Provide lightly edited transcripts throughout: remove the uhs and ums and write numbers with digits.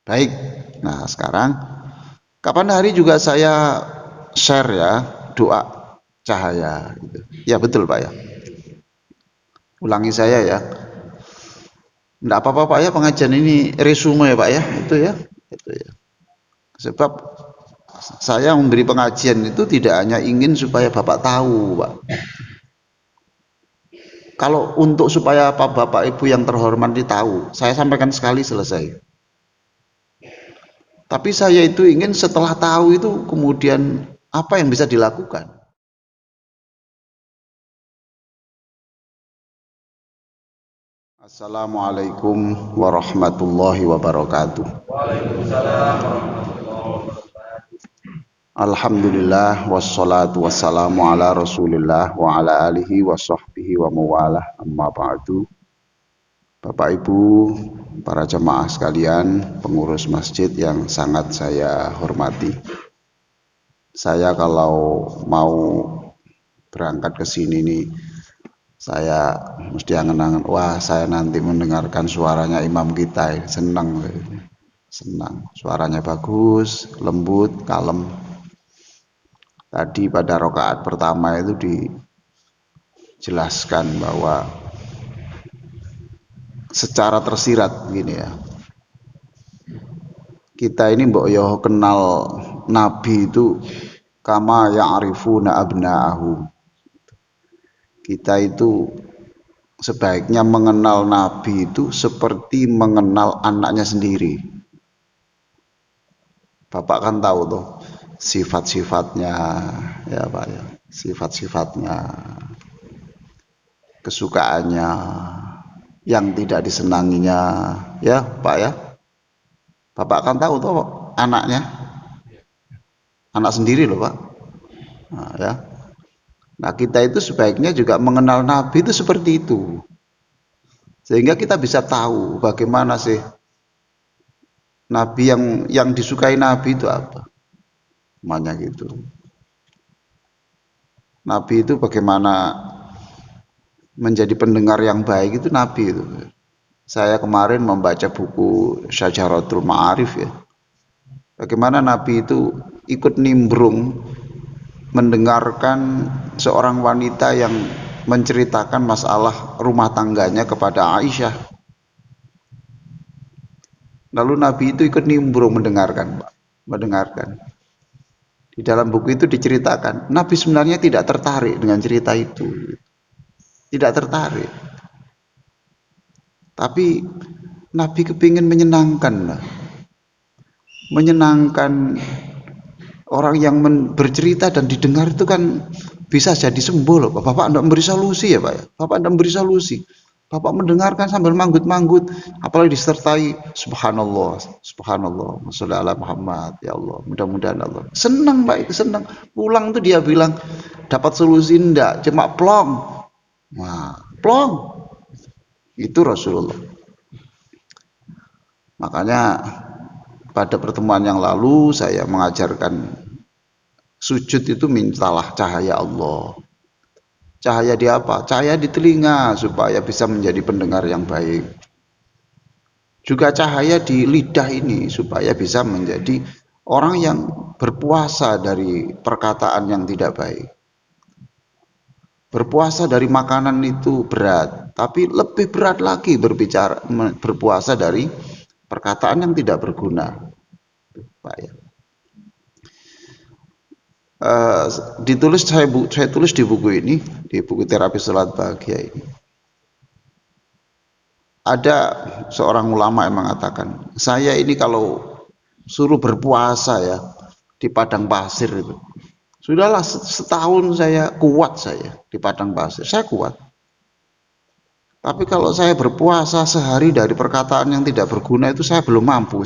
Baik. Nah, sekarang kapan hari juga saya share ya doa cahaya gitu. Ya betul Pak ya. Ulangi saya ya. Enggak apa-apa Pak ya, pengajian ini resume ya Pak ya. Itu ya. Itu ya. Sebab saya memberi pengajian itu tidak hanya ingin supaya Bapak tahu, Pak. Kalau untuk supaya Bapak Ibu yang terhormat tahu, saya sampaikan sekali selesai. Tapi saya itu ingin setelah tahu itu kemudian apa yang bisa dilakukan. Assalamualaikum warahmatullahi wabarakatuh. Alhamdulillah wassalatu wassalamu ala Rasulillah wa ala alihi wa sahbihi wa mawalah, amma ba'du. Bapak Ibu, para jemaah sekalian, pengurus masjid yang sangat saya hormati. Saya kalau mau berangkat ke sini nih, saya mesti angen-angen, wah saya nanti mendengarkan suaranya imam kita, senang. Senang, suaranya bagus, lembut, kalem. Tadi pada rakaat pertama itu dijelaskan bahwa secara tersirat gini ya, kita ini mbok yo kenal nabi itu kama ya'rifuna abna'ahum. Kita itu sebaiknya mengenal nabi itu seperti mengenal anaknya sendiri. Bapak kan tahu tuh sifat-sifatnya ya Pak ya, sifat-sifatnya, kesukaannya, yang tidak disenanginya ya Pak ya. Bapak kan tahu tuh anaknya, anak sendiri loh Pak. Nah, ya. Nah kita itu sebaiknya juga mengenal Nabi itu seperti itu, sehingga kita bisa tahu bagaimana sih Nabi yang disukai Nabi itu apa, namanya gitu. Nabi itu bagaimana menjadi pendengar yang baik itu Nabi itu. Saya kemarin membaca buku Syajaratul Ma'arif ya. Bagaimana Nabi itu ikut nimbrung mendengarkan seorang wanita yang menceritakan masalah rumah tangganya kepada Aisyah. Lalu Nabi itu ikut nimbrung mendengarkan, Pak. Mendengarkan. Di dalam buku itu diceritakan, Nabi sebenarnya tidak tertarik dengan cerita itu. Tidak tertarik. Tapi Nabi kepingin menyenangkan, menyenangkan orang yang bercerita dan didengar itu kan bisa jadi sembuh loh Pak. Bapak tidak memberi solusi ya Pak ya. Bapak tidak memberi solusi. Bapak mendengarkan sambil manggut-manggut, apalagi disertai subhanallah, subhanallah, sholli ala Muhammad, ya Allah, mudah-mudahan Allah. Senang Pak itu, senang. Pulang tuh dia bilang dapat solusi enggak, cuma plong. Nah, plong. Itu Rasulullah. Makanya pada pertemuan yang lalu saya mengajarkan sujud itu mintalah cahaya Allah. Cahaya di apa? Cahaya di telinga supaya bisa menjadi pendengar yang baik. Juga cahaya di lidah ini supaya bisa menjadi orang yang berpuasa dari perkataan yang tidak baik. Berpuasa dari makanan itu berat, tapi lebih berat lagi berpuasa dari perkataan yang tidak berguna. Pak ya. Ditulis saya tulis di buku ini, di buku terapi salat bahagia ini. Ada seorang ulama yang mengatakan, saya ini kalau suruh berpuasa ya di padang pasir itu, sudahlah setahun saya kuat, saya di padang pasir saya kuat. Tapi kalau saya berpuasa sehari dari perkataan yang tidak berguna itu saya belum mampu.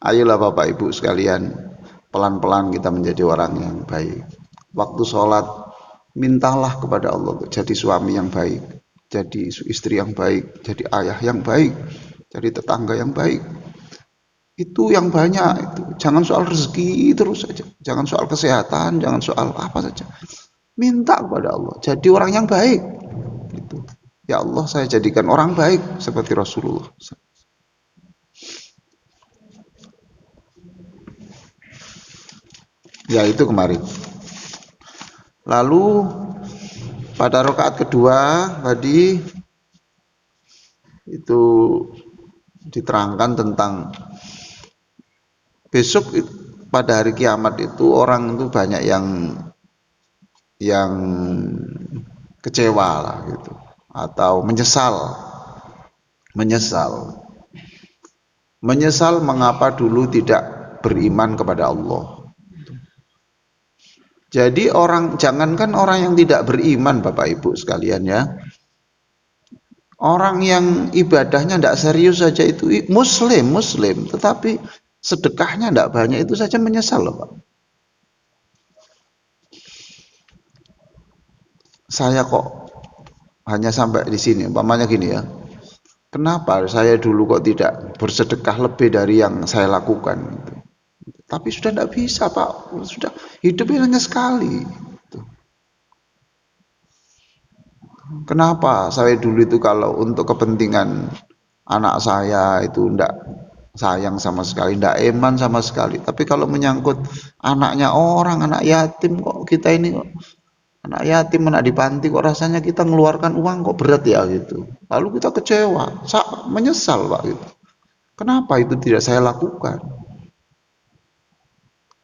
Ayolah Bapak Ibu sekalian, pelan-pelan kita menjadi orang yang baik. Waktu sholat, mintalah kepada Allah untuk jadi suami yang baik, jadi istri yang baik, jadi ayah yang baik, jadi tetangga yang baik. Itu yang banyak itu. Jangan soal rezeki terus saja, jangan soal kesehatan, jangan soal apa saja. Minta kepada Allah, jadi orang yang baik. Gitu. Ya Allah, saya jadikan orang baik seperti Rasulullah. Ya itu kemarin. Lalu pada rakaat kedua tadi itu diterangkan tentang besok pada hari kiamat itu orang itu banyak yang kecewa lah gitu atau menyesal mengapa dulu tidak beriman kepada Allah. Jadi jangankan orang yang tidak beriman Bapak Ibu sekalian ya, orang yang ibadahnya tidak serius saja itu muslim tetapi sedekahnya tidak banyak itu saja menyesal loh Pak. Saya kok hanya sampai di sini, umpamanya gini ya, kenapa saya dulu kok tidak bersedekah lebih dari yang saya lakukan gitu. Tapi sudah tidak bisa Pak, sudah hidupnya hanya sekali. Kenapa saya dulu itu kalau untuk kepentingan anak saya itu tidak sayang sama sekali, tidak eman sama sekali. Tapi kalau menyangkut anaknya orang, anak yatim kok kita ini kok anak yatim, anak di panti kok rasanya kita mengeluarkan uang kok berat ya gitu. Lalu kita kecewa, menyesal Pak gitu. Kenapa itu tidak saya lakukan?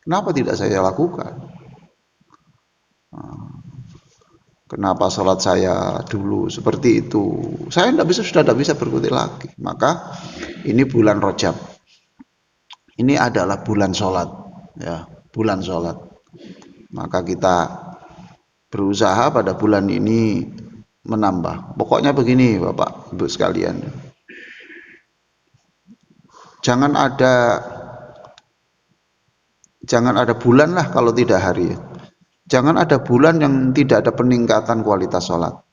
Kenapa tidak saya lakukan? Kenapa sholat saya dulu seperti itu? Saya sudah tidak bisa berkutik lagi. Maka ini bulan Rajab. Ini adalah bulan sholat, ya, bulan sholat. Maka kita berusaha pada bulan ini menambah. Pokoknya begini, Bapak, Ibu sekalian. Jangan ada bulan lah kalau tidak hari. Jangan ada bulan yang tidak ada peningkatan kualitas sholat.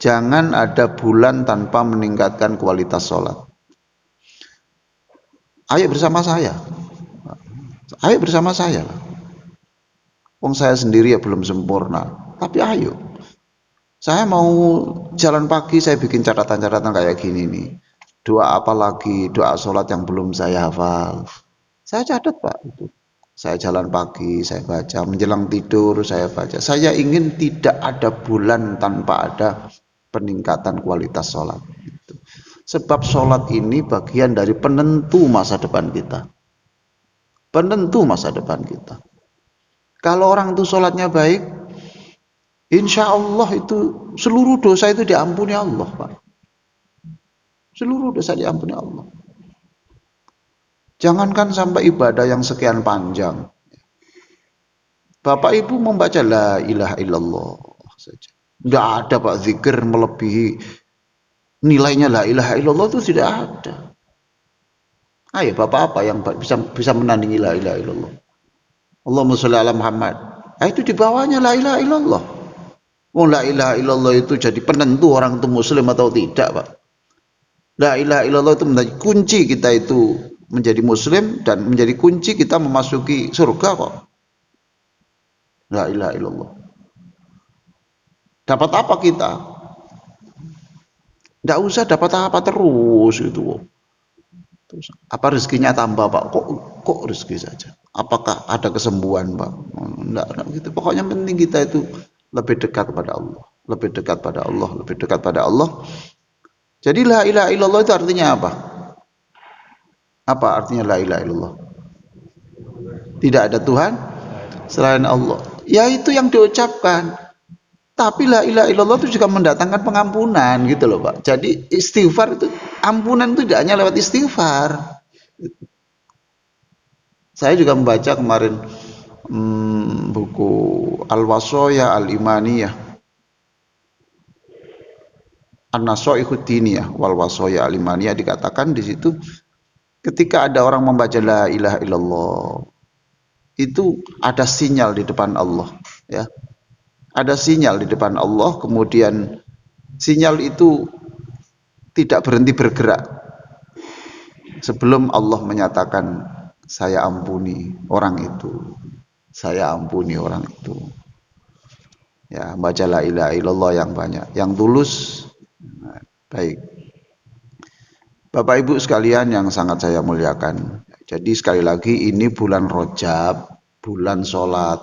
Jangan ada bulan tanpa meningkatkan kualitas sholat. Ayo bersama saya. Ayo bersama saya. Wong saya sendiri ya belum sempurna. Tapi ayo. Saya mau jalan pagi, saya bikin catatan-catatan kayak gini nih. Doa apa lagi? Doa sholat yang belum saya hafal. Saya catat Pak. Itu. Saya jalan pagi, saya baca, menjelang tidur saya baca. Saya ingin tidak ada bulan tanpa ada peningkatan kualitas sholat. Sebab sholat ini bagian dari penentu masa depan kita. Penentu masa depan kita. Kalau orang itu sholatnya baik, insya Allah itu seluruh dosa itu diampuni Allah Pak. Seluruh dosa diampuni Allah. Jangankan sampai ibadah yang sekian panjang. Bapak Ibu membaca la ilaha illallah saja. Tidak ada Pak zikir melebihi nilainya la ilaha illallah itu tidak ada. Ayo Bapak apa yang bisa menandingi la ilaha illallah? Allahumma sholli ala Muhammad. Itu di bawahnya la ilaha illallah. Oh la ilaha illallah itu jadi penentu orang itu muslim atau tidak Pak. La ilaha illallah itu menjadi kunci kita itu menjadi muslim dan menjadi kunci kita memasuki surga kok. La ilaha illallah. Dapat apa kita? Tidak usah dapat apa terus itu. Terus, apa rezekinya tambah Pak? Kok rezeki saja? Apakah ada kesembuhan Pak? Enggak gitu. Pokoknya penting kita itu lebih dekat kepada Allah, lebih dekat pada Allah, lebih dekat pada Allah. Jadi la ilaha illallah itu artinya apa? Apa artinya la ilaha illallah? Tidak ada Tuhan selain Allah. Ya itu yang diucapkan. Tapi la ilaha illallah itu juga mendatangkan pengampunan gitu loh Pak. Jadi istighfar itu, ampunan itu tidak hanya lewat istighfar. Saya juga membaca kemarin buku Al-Washoyah Al-Imaniyah, An-Nashaihud Diniyah wal Washoyah Al-Imaniyah, dikatakan di situ ketika ada orang membaca la ilaha illallah itu ada sinyal di depan Allah ya. Ada sinyal di depan Allah, kemudian sinyal itu tidak berhenti bergerak sebelum Allah menyatakan saya ampuni orang itu. Saya ampuni orang itu. Ya, baca la ilaha illallah yang banyak, yang tulus. Baik. Bapak Ibu sekalian yang sangat saya muliakan, Jadi sekali lagi ini bulan Rajab, bulan sholat.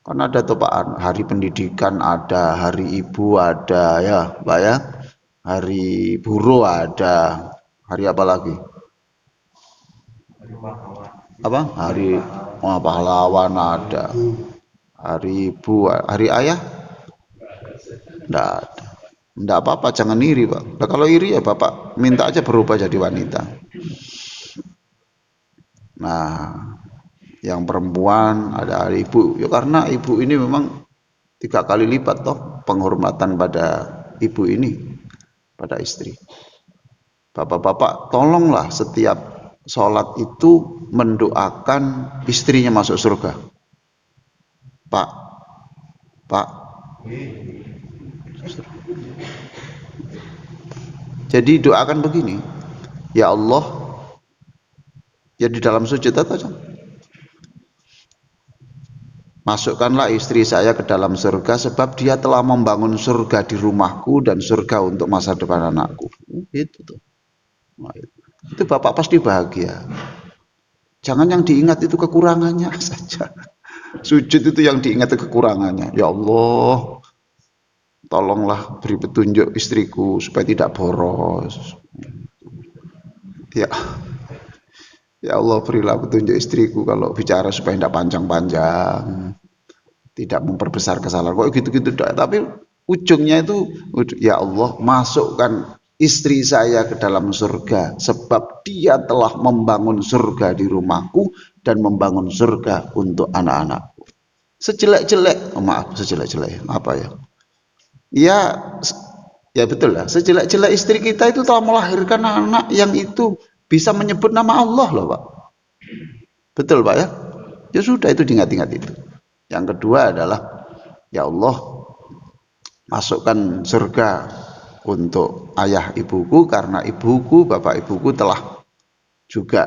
Kan ada tuh Pak, hari pendidikan ada, hari ibu ada ya Pak ya, hari buruh ada, hari apa lagi? Apa? Hari pahlawan ada, hari ibu, hari ayah? Enggak ada. Enggak apa-apa, jangan iri Pak. Nah, kalau iri ya Bapak minta aja berubah jadi wanita. Nah, yang perempuan ada hari ibu ya, karena ibu ini memang 3 kali lipat toh penghormatan pada ibu ini, pada istri. Bapak-bapak tolonglah setiap sholat itu mendoakan istrinya masuk surga. Pak, Pak. Jadi doakan begini, ya Allah, ya di dalam sujud atau masukkanlah istri saya ke dalam surga sebab dia telah membangun surga di rumahku dan surga untuk masa depan anakku. Itu tuh. Nah, itu Bapak pasti bahagia. Jangan yang diingat itu kekurangannya saja. Sujud itu yang diingat kekurangannya. Ya Allah, tolonglah beri petunjuk istriku supaya tidak boros. Ya, ya Allah, berilah petunjuk istriku kalau bicara supaya tidak panjang-panjang, tidak memperbesar kesalahan. Kok gitu-gitu tapi ujungnya itu ya Allah, masukkan istri saya ke dalam surga sebab dia telah membangun surga di rumahku dan membangun surga untuk anak-anakku. Sejelek-jelek, oh maaf, sejelek-jelek apa ya? Ya, ya betul lah. Sejelek-jelek istri kita itu telah melahirkan anak yang itu bisa menyebut nama Allah loh Pak. Betul Pak ya? Ya sudah, itu diingat-ingat itu. Yang kedua adalah ya Allah, masukkan surga untuk ayah ibuku karena ibuku, bapak ibuku telah juga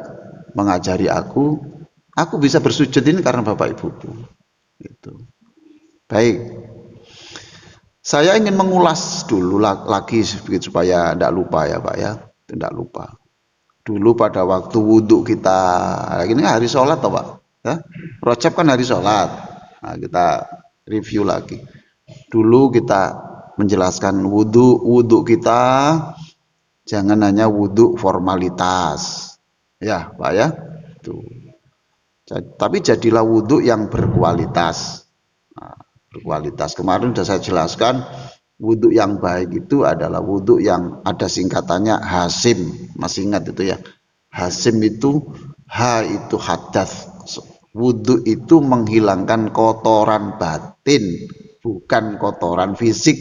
mengajari aku bisa bersujud ini karena bapak ibuku. Itu. Baik. Saya ingin mengulas dulu lagi sedikit supaya tidak lupa ya Pak ya, tidak lupa. Dulu pada waktu wudhu kita, ini hari sholat toh Pak, ya? Rajab kan hari sholat. Nah, kita review lagi. Dulu kita menjelaskan wudhu kita jangan hanya wudhu formalitas, ya Pak ya. Tuh. Tapi jadilah wudhu yang berkualitas. Nah, berkualitas. Kemarin sudah saya jelaskan, wudhu yang baik itu adalah wudhu yang ada singkatannya hasim. Masih ingat itu ya? Hasim itu, ha itu hadas. Wudhu itu menghilangkan kotoran batin, bukan kotoran fisik.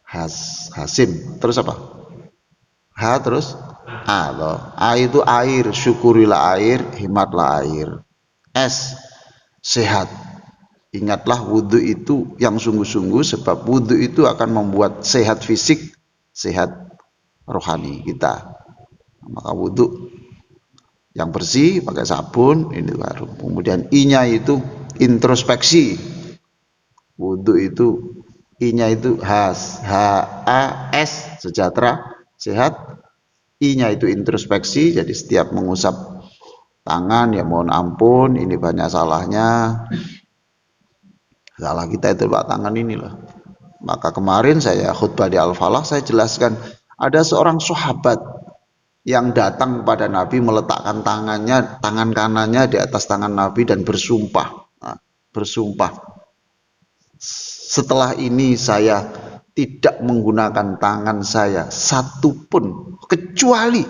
Hasim. Terus apa? Ha terus A loh. A itu air, syukurilah air, hematlah air. S, sehat. Ingatlah wudhu itu yang sungguh-sungguh sebab wudhu itu akan membuat sehat fisik, sehat rohani kita. Maka wudhu yang bersih pakai sabun ini baru. Kemudian I-nya itu introspeksi. Wudhu itu I-nya itu H-A-S, sejahtera, sehat. I-nya itu introspeksi, jadi setiap mengusap tangan ya mohon ampun, ini banyak salahnya. Salah kita itu Pak, tangan ini loh. Maka kemarin saya khutbah di Al-Falah, saya jelaskan ada seorang sahabat yang datang pada Nabi meletakkan tangan kanannya di atas tangan Nabi dan bersumpah. Nah, bersumpah, setelah ini saya tidak menggunakan tangan saya satupun kecuali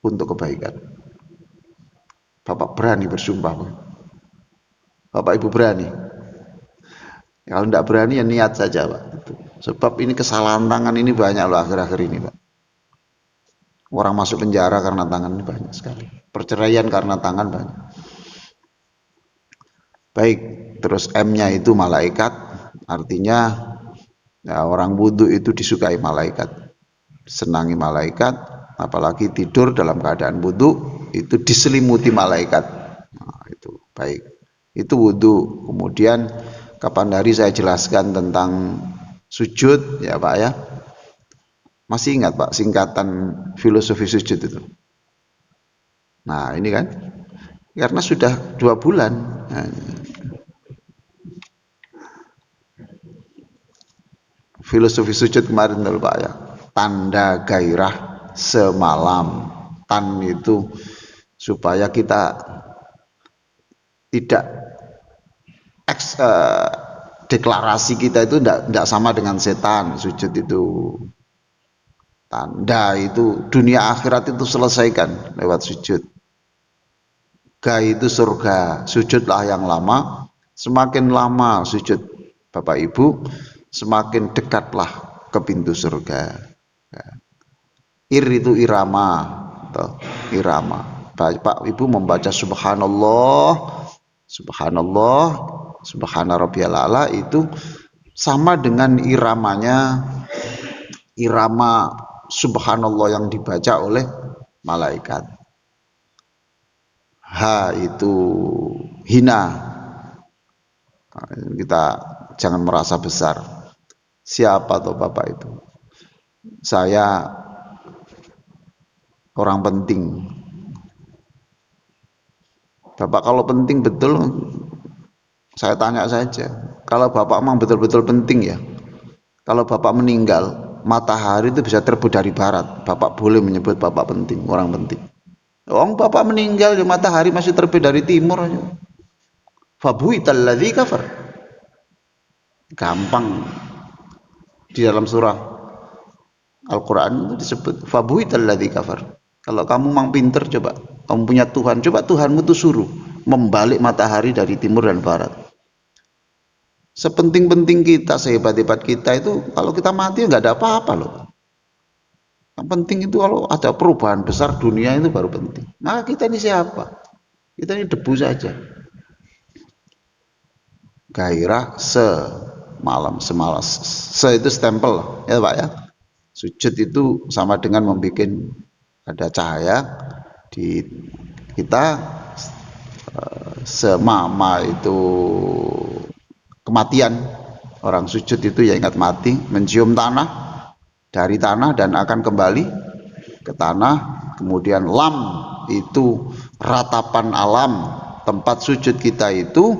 untuk kebaikan. Bapak berani bersumpah? Bapak Ibu berani? Kalau tidak berani ya niat saja Pak. Sebab ini kesalahan tangan ini banyak loh akhir-akhir ini Pak. Orang masuk penjara karena tangan ini banyak sekali. Perceraian karena tangan banyak. Baik, terus M-nya itu malaikat, artinya ya, orang wudhu itu disukai malaikat, senangi malaikat, apalagi tidur dalam keadaan wudhu itu diselimuti malaikat. Nah, itu baik. Itu wudhu. Kemudian kapan hari saya jelaskan tentang sujud ya Pak ya. Masih ingat Pak singkatan filosofi sujud itu? Nah ini kan, karena sudah 2 bulan. Nah, filosofi sujud kemarin tuh Pak ya, tanda gairah semalam. Tan itu supaya kita tidak deklarasi kita itu tidak sama dengan setan. Sujud itu tanda, itu dunia akhirat itu selesaikan lewat sujud. Ga itu surga, sujudlah yang lama. Semakin lama sujud Bapak Ibu, semakin dekatlah ke pintu surga. Ir itu irama, atau irama. Bapak Ibu membaca subhanallah, subhanallah, subhana rabbiyal a'la, itu sama dengan iramanya, irama subhanallah yang dibaca oleh malaikat. Ha itu hina, kita jangan merasa besar. Siapa tuh Bapak Ibu? Saya orang penting. Bapak kalau penting betul, saya tanya saja. Kalau Bapak memang betul-betul penting ya, kalau Bapak meninggal, matahari itu bisa terbit dari barat, Bapak boleh menyebut Bapak penting, orang penting. Bapak meninggal, ya matahari masih terbit dari timur aja. Fabuital ladzi kafar. Gampang, di dalam surah Al-Quran itu disebut fabuital ladzi kafar. Kalau kamu memang pinter, coba kamu punya Tuhan, coba Tuhanmu tuh suruh membalik matahari dari timur dan barat. Sepenting-penting kita, sehebat-hebat kita itu, kalau kita mati nggak ada apa-apa loh. Yang penting itu kalau ada perubahan besar dunia itu baru penting. Nah kita ini siapa? Kita ini debu saja. Gairah semalam, semalas. Itu stempel ya Pak ya. Sujud itu sama dengan membuat ada cahaya di kita. Semama itu kematian, orang sujud itu ya ingat mati, mencium tanah dari tanah dan akan kembali ke tanah. Kemudian lam itu ratapan alam, tempat sujud kita itu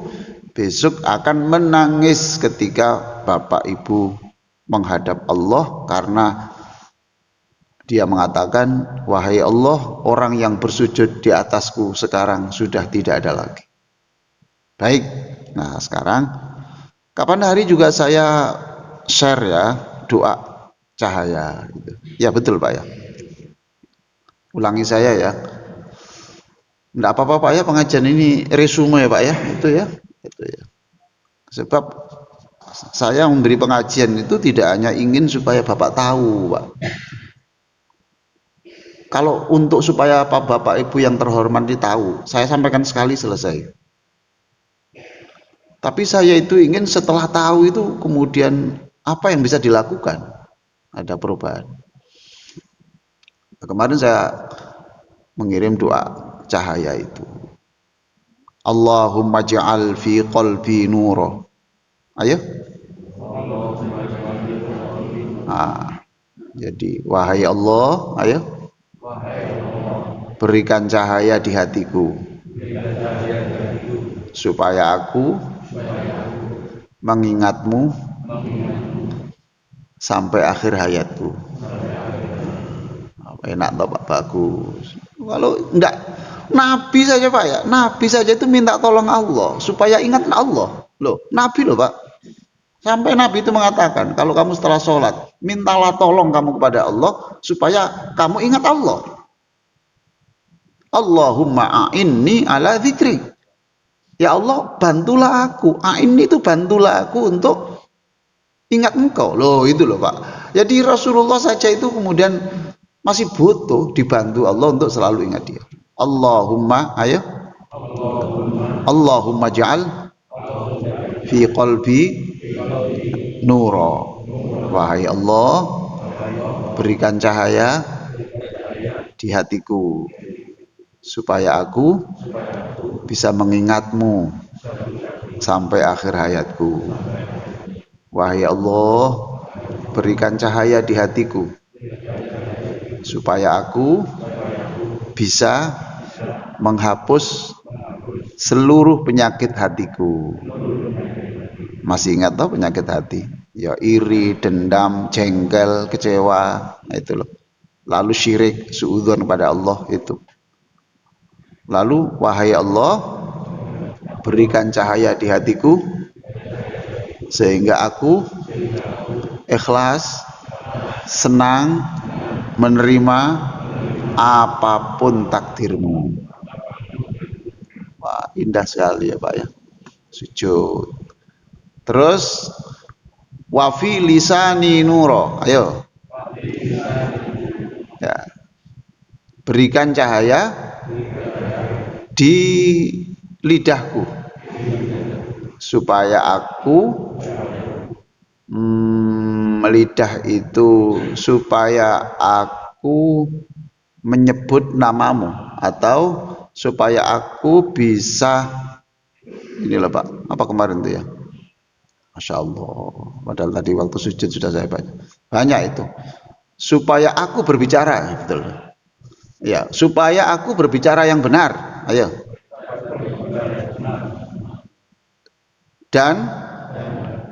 besok akan menangis ketika Bapak Ibu menghadap Allah, karena dia mengatakan, wahai Allah, orang yang bersujud di atasku sekarang sudah tidak ada lagi. Baik, nah sekarang kapan hari juga saya share ya doa cahaya gitu. Ya betul Pak ya, ulangi saya ya, enggak apa-apa Pak ya, pengajian ini resume ya Pak ya, itu ya, sebab saya memberi pengajian itu tidak hanya ingin supaya Bapak tahu Pak. Kalau untuk supaya Bapak Ibu yang terhormat tahu, saya sampaikan sekali selesai. Tapi saya itu ingin setelah tahu itu kemudian apa yang bisa dilakukan, ada perubahan. Kemarin saya mengirim doa cahaya itu, Allahumma ja'al fi qalbi nuro. Ayo. Nah, jadi wahai Allah, ayo, berikan cahaya di hatiku supaya aku mengingatmu sampai akhir hayatku. Enak toh Pak, bagus. Kalau enggak, Nabi saja Pak ya, Nabi saja itu minta tolong Allah supaya ingat Allah. Loh, Nabi loh Pak. Sampai Nabi itu mengatakan, kalau kamu setelah sholat, mintalah tolong kamu kepada Allah supaya kamu ingat Allah. Allahumma a'inni ala dzikri. Ya Allah, bantulah aku. A'inni itu bantulah aku untuk ingat engkau. Loh itu loh Pak. Jadi Rasulullah saja itu kemudian masih butuh dibantu Allah untuk selalu ingat dia. Allahumma, ayo. Allahumma ja'al fi qalbi nuro. Wahai Allah, berikan cahaya di hatiku supaya aku bisa mengingatmu sampai akhir hayatku. Wahai Allah, berikan cahaya di hatiku supaya aku bisa menghapus seluruh penyakit hatiku. Masih ingat toh penyakit hati? Ya iri, dendam, jengkel, kecewa, nah, itu loh. Lalu syirik, suudzon kepada Allah itu. Lalu wahai Allah, berikan cahaya di hatiku sehingga aku ikhlas, senang menerima apapun takdirmu. Wah, indah sekali ya Pak ya. Sujud. Terus wafi lisani nuro. Ayo. Ya. Berikan cahaya di lidahku supaya aku lidah itu supaya aku menyebut namamu atau supaya aku bisa inilah Pak, apa kemarin tuh ya, Masya Allah, padahal tadi waktu sujud sudah saya baca banyak itu, supaya aku berbicara, betul ya, supaya aku berbicara yang benar, ayo, dan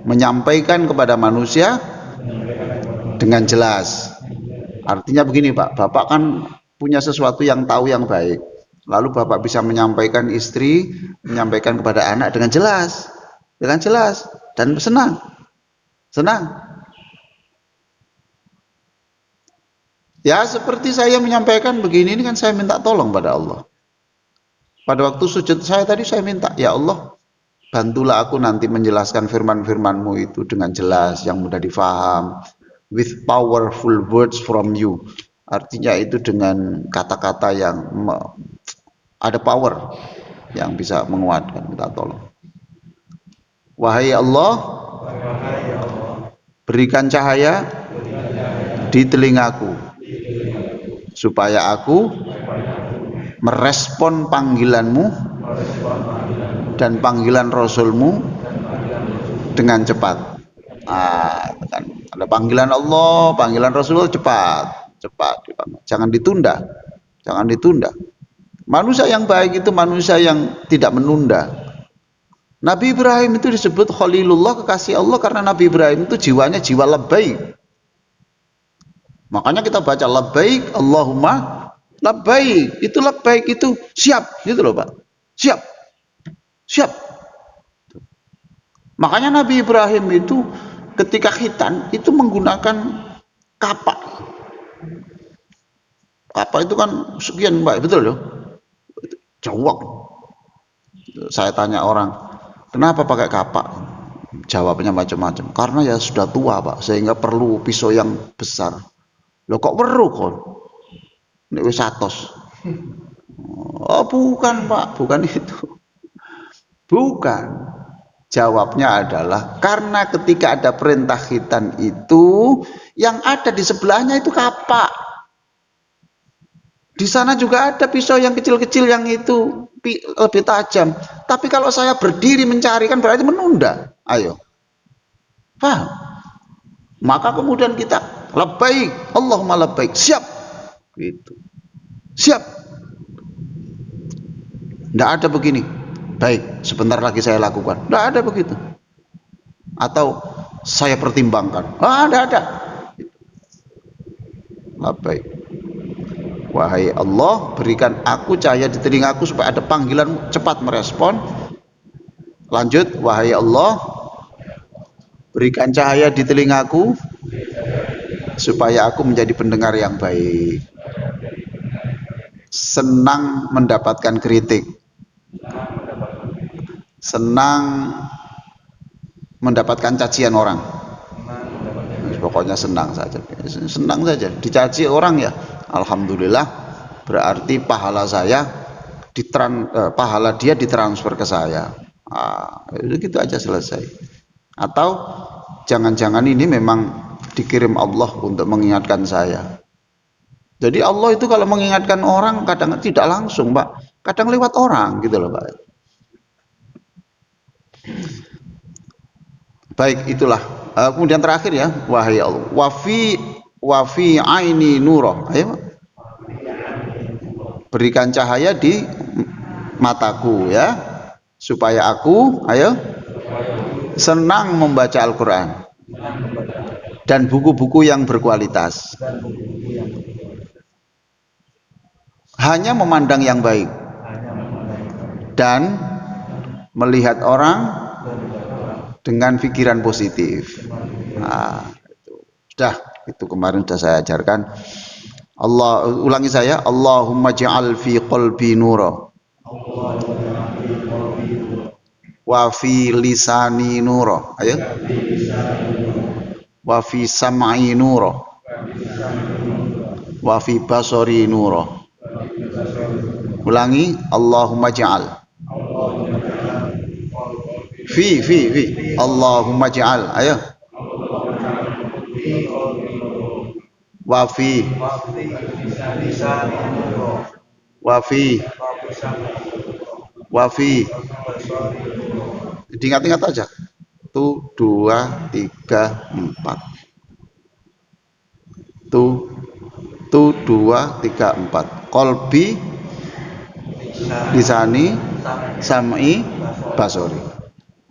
menyampaikan kepada manusia dengan jelas. Artinya begini Pak, Bapak kan punya sesuatu yang tahu yang baik, lalu Bapak bisa menyampaikan istri, menyampaikan kepada anak dengan jelas dan senang. Ya seperti saya menyampaikan begini, ini kan saya minta tolong pada Allah. Pada waktu sujud saya tadi saya minta, ya Allah, bantulah aku nanti menjelaskan firman-firman-Mu itu dengan jelas, yang mudah difaham, with powerful words from you. Artinya itu dengan kata-kata yang ada power, yang bisa menguatkan, minta tolong. Wahai Allah, berikan cahaya di telingaku supaya aku merespon panggilanmu dan panggilan Rasulmu dengan cepat. Kan ada panggilan Allah, panggilan Rasulullah cepat, jangan ditunda, Manusia yang baik itu manusia yang tidak menunda. Nabi Ibrahim itu disebut Khalilullah, kekasih Allah, karena Nabi Ibrahim itu jiwanya jiwa labbaik. Makanya kita baca labbaik Allahumma labbaik. Itu labbaik itu siap, gitu loh Pak. Siap. Makanya Nabi Ibrahim itu ketika khitan itu menggunakan kapak. Kapak itu kan sekian Mbak, betul loh. Jawab. Saya tanya orang, kenapa pakai kapak? Jawabnya macam-macam. Karena ya sudah tua Pak, sehingga perlu pisau yang besar. Loh kok perlu kon? Nek wis 100. Oh bukan Pak, bukan itu. Bukan. Jawabnya adalah karena ketika ada perintah khitan itu, yang ada di sebelahnya itu kapak. Di sana juga ada pisau yang kecil-kecil yang itu lebih tajam. Tapi kalau saya berdiri mencari kan berarti menunda. Ayo. Paham? Maka kemudian kita labbaik, Allahumma labbaik, siap. Gitu. Siap. Tidak ada begini. Baik, sebentar lagi saya lakukan. Tidak ada begitu. Atau saya pertimbangkan. Tidak ada. Labbaik. Wahai Allah, berikan aku cahaya di telingaku supaya ada panggilan cepat merespon. Lanjut, wahai Allah, berikan cahaya di telingaku supaya aku menjadi pendengar yang baik. Senang mendapatkan kritik. Senang mendapatkan cacian orang. Pokoknya senang saja. Dicaci orang ya, alhamdulillah, berarti pahala saya pahala dia ditransfer ke saya. Itu gitu aja selesai. Atau jangan-jangan ini memang dikirim Allah untuk mengingatkan saya. Jadi Allah itu kalau mengingatkan orang kadang tidak langsung Pak, kadang lewat orang gitu loh Pak. Baik, itulah. Kemudian terakhir ya, wahai Allah, wafi aini nuro. Ayo berikan cahaya di mataku ya, supaya aku senang membaca Al-Quran dan buku-buku yang berkualitas, hanya memandang yang baik dan melihat orang dengan pikiran positif. Nah, itu kemarin sudah saya ajarkan. Ulangi saya, Allahumma ja'al fi qalbi nura wa fi lisani nura, wa fi sam'i nura wa fi basari nura. Ulangi, Allahumma ja'al fi Allahumma ja'al wa fi diingat-ingat aja. 1 2 3 4. 1 2 3 4. Qalbi, lisani, sam'i, basori.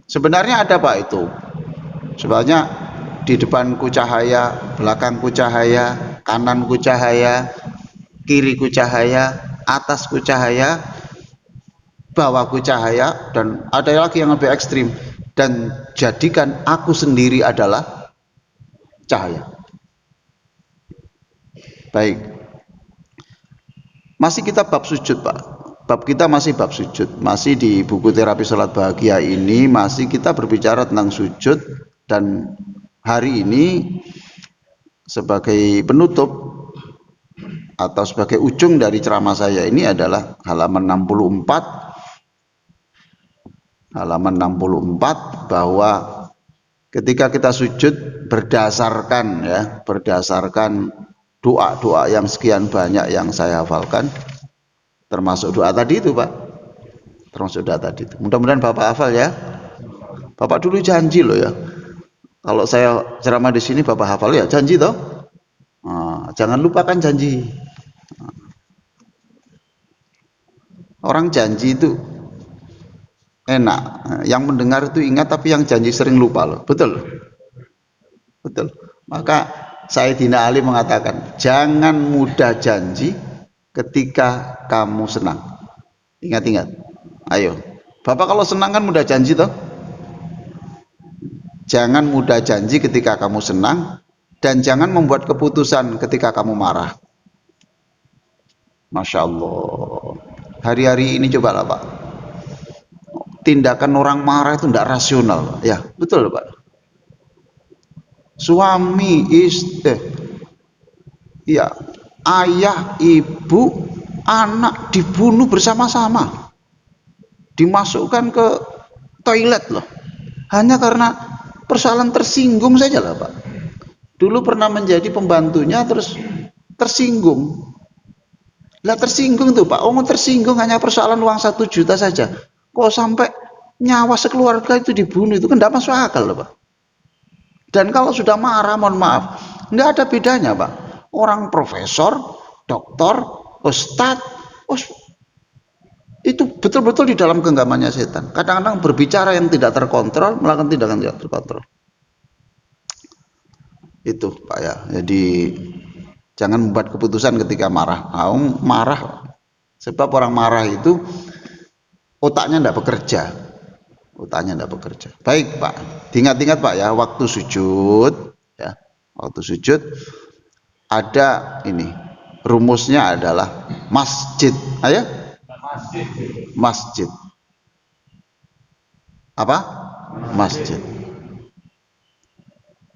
Sebenarnya ada Pak itu. Sebenarnya di depanku cahaya, belakangku cahaya, kananku cahaya, kiriku cahaya, atasku cahaya, bawahku cahaya, dan ada lagi yang lebih ekstrim, dan jadikan aku sendiri adalah cahaya. Baik, masih kita bab sujud Pak. Bab kita masih bab sujud, masih di buku terapi salat bahagia ini masih kita berbicara tentang sujud. Dan hari ini sebagai penutup atau sebagai ujung dari ceramah saya ini adalah halaman 64, bahwa ketika kita sujud berdasarkan doa-doa yang sekian banyak yang saya hafalkan, termasuk doa tadi itu Pak, mudah-mudahan Bapak hafal ya. Bapak dulu janji loh ya, kalau saya ceramah di sini Bapak hafal ya, janji toh. Nah, jangan lupakan janji. Orang janji itu enak, yang mendengar itu ingat, tapi yang janji sering lupa loh. Betul. Maka Sayyidina Ali mengatakan, jangan mudah janji ketika kamu senang. Ingat-ingat. Ayo, Bapak kalau senang kan mudah janji toh. Jangan mudah janji ketika kamu senang, dan jangan membuat keputusan ketika kamu marah. Masya Allah. Hari-hari ini coba lah Pak, tindakan orang marah itu tidak rasional ya. Betul Pak. Suami istri, ya, ayah, ibu, anak dibunuh bersama-sama, dimasukkan ke toilet loh, hanya karena persoalan tersinggung saja lah Pak. Dulu pernah menjadi pembantunya terus tersinggung. Lah tersinggung tuh Pak, tersinggung hanya persoalan uang 1 juta saja, kok sampai nyawa sekeluarga itu dibunuh, itu kan tidak masuk akal loh Pak. Dan kalau sudah marah, mohon maaf, tidak ada bedanya Pak. Orang profesor, doktor, ustadz, itu betul-betul di dalam genggamannya setan. Kadang-kadang berbicara yang tidak terkontrol, melakukan tindakan tidak terkontrol. Itu Pak ya. Jadi jangan membuat keputusan ketika marah. Marah, sebab orang marah itu otaknya tidak bekerja. Baik Pak, ingat-ingat Pak ya, waktu sujud ada ini, rumusnya adalah masjid. Ayo, masjid apa? Masjid.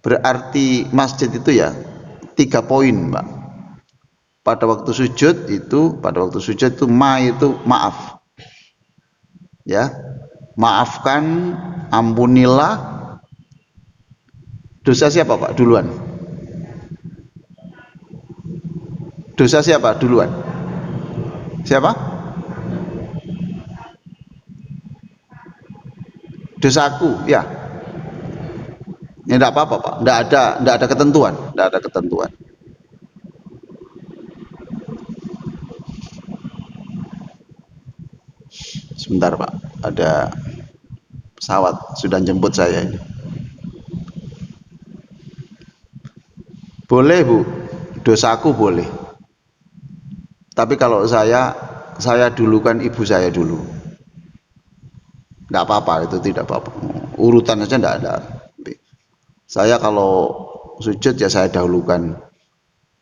Berarti masjid itu ya 3 poin Pak. Pada waktu sujud itu ma itu maaf ya, maafkan, ampunilah. Dosa siapa Pak duluan? Dosa siapa duluan? Siapa? Dosaku ya. Ini tidak apa-apa Pak, tidak ada ketentuan. Sebentar Pak, ada pesawat sudah jemput saya ini. Boleh Bu, dosaku boleh. Tapi kalau saya dulukan ibu saya dulu. Nggak apa-apa, itu tidak apa-apa. Urutan aja nggak ada. Saya kalau sujud ya saya dahulukan.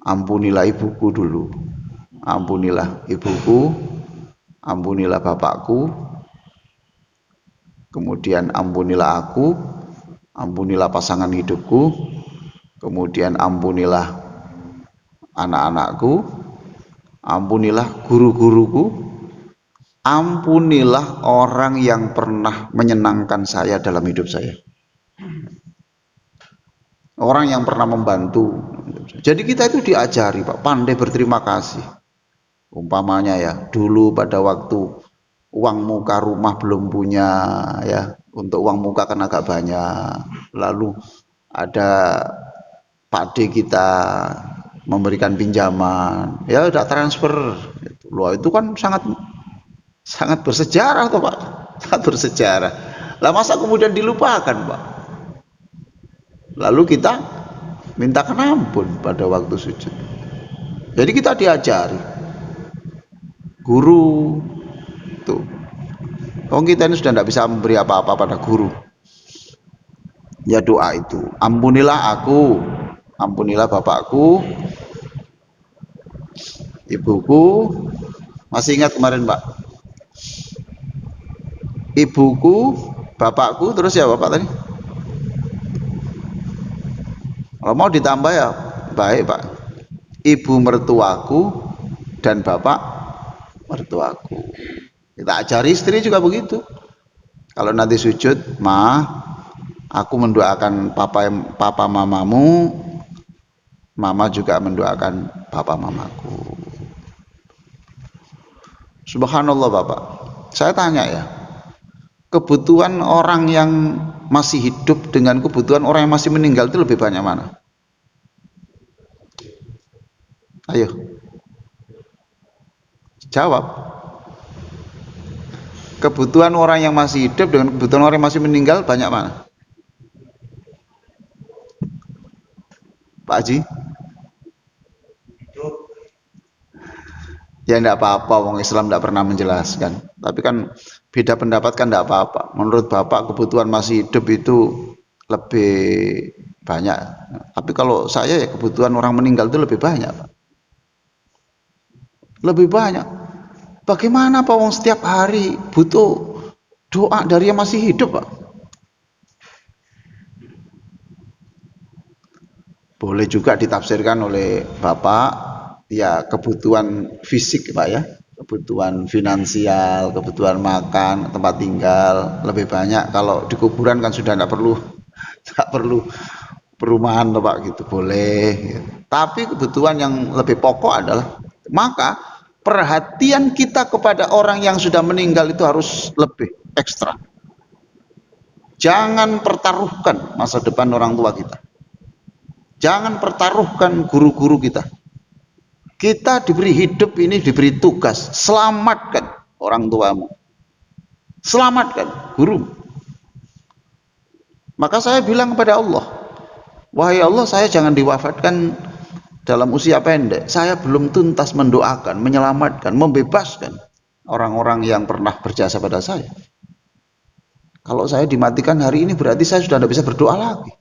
Ampunilah ibuku dulu. Ampunilah ibuku, ampunilah bapakku, kemudian ampunilah aku, ampunilah pasangan hidupku, kemudian ampunilah anak-anakku, ampunilah guru-guruku, ampunilah orang yang pernah menyenangkan saya dalam hidup saya, orang yang pernah membantu. Jadi kita itu diajari Pak, pandai berterima kasih. Umpamanya ya, dulu pada waktu uang muka rumah belum punya ya, untuk uang muka kan agak banyak, lalu ada Pak D kita memberikan pinjaman, ya udah transfer. Loh, itu kan sangat sangat bersejarah toh Pak, sangat bersejarah. Lah masa kemudian dilupakan Pak? Lalu kita mintakan ampun pada waktu sujud. Jadi kita diajari, guru tuh. Oh, kita ini sudah tidak bisa memberi apa-apa pada guru. Ya doa itu, ampunilah aku, ampunilah bapakku, ibuku. Masih ingat kemarin Pak? Ibuku, bapakku, terus ya Bapak tadi. Kalau mau ditambah ya baik Pak. Ibu mertuaku dan bapak mertuaku. Kita ajari istri juga begitu. Kalau nanti sujud, Ma, aku mendoakan papa mamamu, mama juga mendoakan papa mamaku. Subhanallah Bapak. Saya tanya ya, kebutuhan orang yang masih hidup dengan kebutuhan orang yang masih meninggal itu lebih banyak mana? Ayo, jawab. Kebutuhan orang yang masih hidup dengan kebutuhan orang yang masih meninggal banyak mana? Pak Haji? Ya enggak apa-apa, wong Islam enggak pernah menjelaskan. Tapi kan beda pendapat kan enggak apa-apa. Menurut Bapak kebutuhan masih hidup itu lebih banyak. Tapi kalau saya ya kebutuhan orang meninggal itu lebih banyak, Pak. Lebih banyak. Bagaimana Pak, wong setiap hari butuh doa dari yang masih hidup, Pak? Boleh juga ditafsirkan oleh Bapak, ya kebutuhan fisik Pak ya, kebutuhan finansial, kebutuhan makan, tempat tinggal lebih banyak. Kalau di kuburan kan sudah tidak perlu perumahan Pak gitu, boleh gitu. Tapi kebutuhan yang lebih pokok adalah, maka perhatian kita kepada orang yang sudah meninggal itu harus lebih ekstra. Jangan pertaruhkan masa depan orang tua kita. Jangan pertaruhkan guru-guru kita. Kita diberi hidup ini, diberi tugas, selamatkan orang tuamu, selamatkan guru. Maka saya bilang kepada Allah, wahai Allah, saya jangan diwafatkan dalam usia pendek. Saya belum tuntas mendoakan, menyelamatkan, membebaskan orang-orang yang pernah berjasa pada saya. Kalau saya dimatikan hari ini, berarti saya sudah tidak bisa berdoa lagi.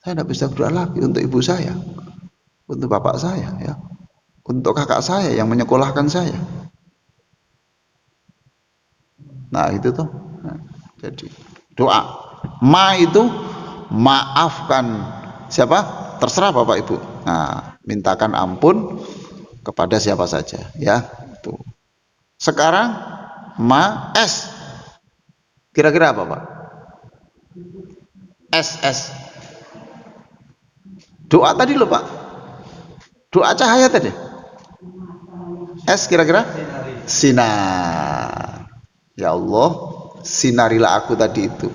Saya tidak bisa berdoa lagi untuk ibu saya, untuk bapak saya, ya, untuk kakak saya yang menyekolahkan saya. Nah itu tuh. Nah, jadi doa. Ma itu maafkan siapa? Terserah bapak ibu. Nah, mintakan ampun kepada siapa saja, ya. Itu. Sekarang ma s. Kira-kira apa Pak? S. Doa tadi loh Pak. Doa cahaya tadi. S kira-kira? Sinar. Ya Allah, sinarilah aku tadi itu.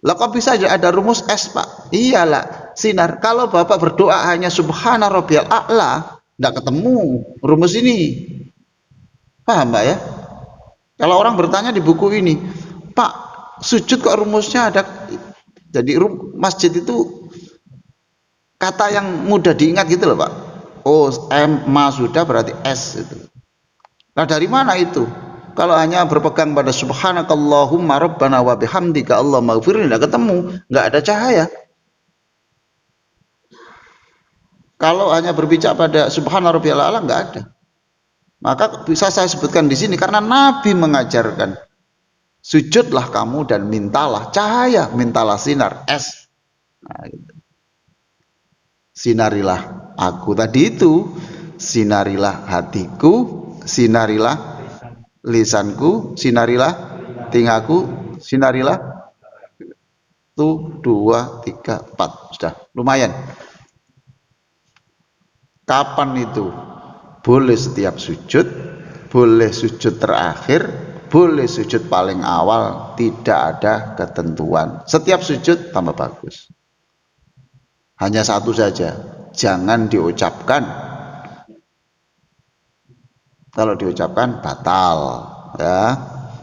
Lah kok bisa ada rumus S Pak? Iyalah, sinar. Kalau Bapak berdoa hanya subhana rabbiyal a'la, enggak ketemu rumus ini. Paham Pak ya? Kalau orang bertanya di buku ini, Pak, sujud kok rumusnya ada, jadi masjid itu kata yang mudah diingat gitu loh Pak. Oh, ma sudah berarti s itu. Nah dari mana itu? Kalau hanya berpegang pada subhanakallahumma rabbana wa bihamdika Allahumma ighfirli, nggak ketemu, nggak ada cahaya. Kalau hanya berbicara pada subhana rabbiyal a'la, nggak ada. Maka bisa saya sebutkan di sini karena Nabi mengajarkan, sujudlah kamu dan mintalah cahaya, mintalah sinar es. Nah, gitu. Sinarilah aku tadi itu, sinarilah hatiku, sinarilah lisanku, sinarilah telingaku, sinarilah tuh, 2, 3, 4, sudah lumayan. Kapan itu? Boleh setiap sujud, boleh sujud terakhir, boleh sujud paling awal, tidak ada ketentuan. Setiap sujud tambah bagus. Hanya satu saja, jangan diucapkan. Kalau diucapkan batal, ya.